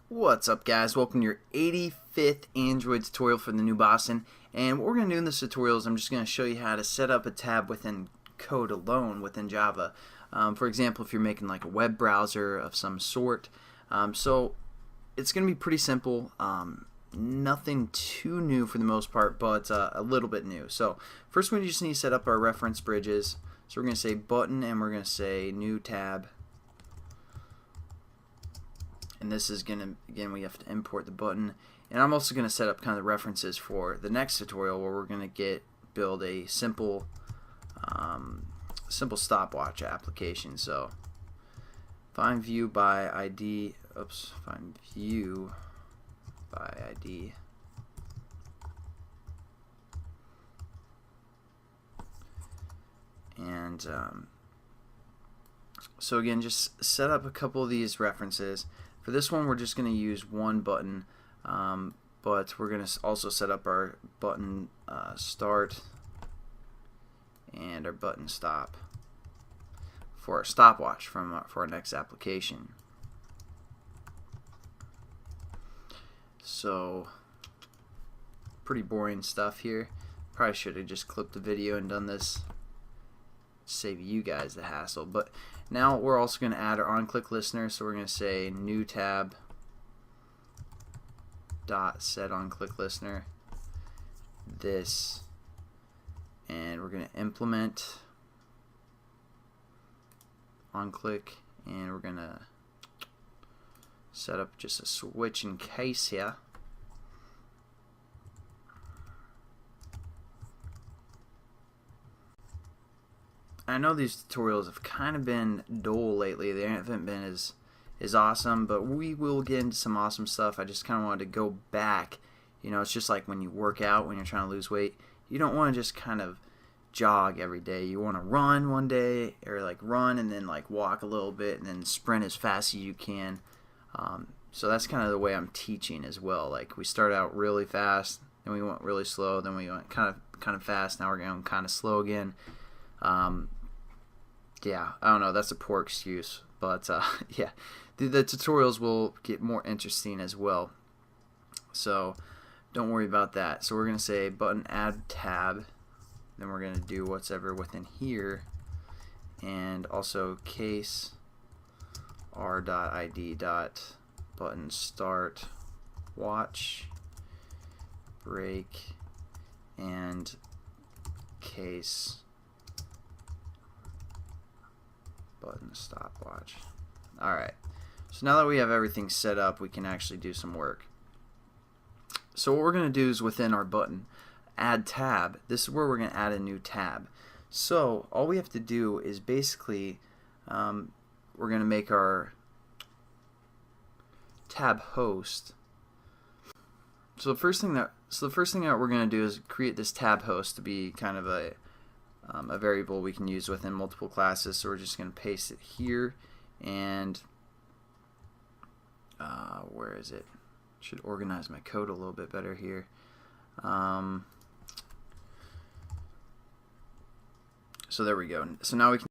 What's up, guys? Welcome to your 85th Android tutorial for the new Boston. And what we're going to do in this tutorial is I'm just going to show you how to set up a tab within code alone within Java. For example, if you're making like a web browser of some sort. So it's going to be pretty simple. Nothing too new for the most part, but a little bit new. So first we just need to set up our reference bridges. So we're going to say button and we're going to say new tab. And this is going to, again, we have to import the button. And I'm also going to set up kind of the references for the next tutorial where we're going to build a simple stopwatch application. So find view by ID, find view by ID. And so again, just set up a couple of these references. For this one, we're just going to use one button, but we're going to also set up our button start and our button stop for our stopwatch for our next application. So pretty boring stuff here. Probably should have just clipped the video and done this, save you guys the hassle. But now we're also going to add our on-click listener, so we're going to say new tab dot set on-click listener this, and we're going to implement on-click, and we're going to set up just a switch in case here. I know these tutorials have kind of been dull lately. They haven't been as awesome, but we will get into some awesome stuff. I just kind of wanted to go back. You know, it's just like when you work out, when you're trying to lose weight. You don't want to just kind of jog every day. You want to run one day, or like run and then like walk a little bit and then sprint as fast as you can. So that's kind of the way I'm teaching as well. Like we start out really fast, then we went really slow, then we went kind of fast. Now we're going kind of slow again. Yeah, I don't know, that's a poor excuse, but yeah, the tutorials will get more interesting as well, so don't worry about that. So we're going to say button add tab, then we're going to do whatever within here, and also case r.id button start watch break and case button stopwatch. Alright, so now that we have everything set up, we can actually do some work. So what we're going to do is within our button add tab, this is where we're going to add a new tab. So all we have to do is basically we're going to make our tab host. So the first thing that we're going to do is create this tab host to be kind of a variable we can use within multiple classes. So we're just going to paste it here, and where is it? Should organize my code a little bit better here. So there we go. So now we can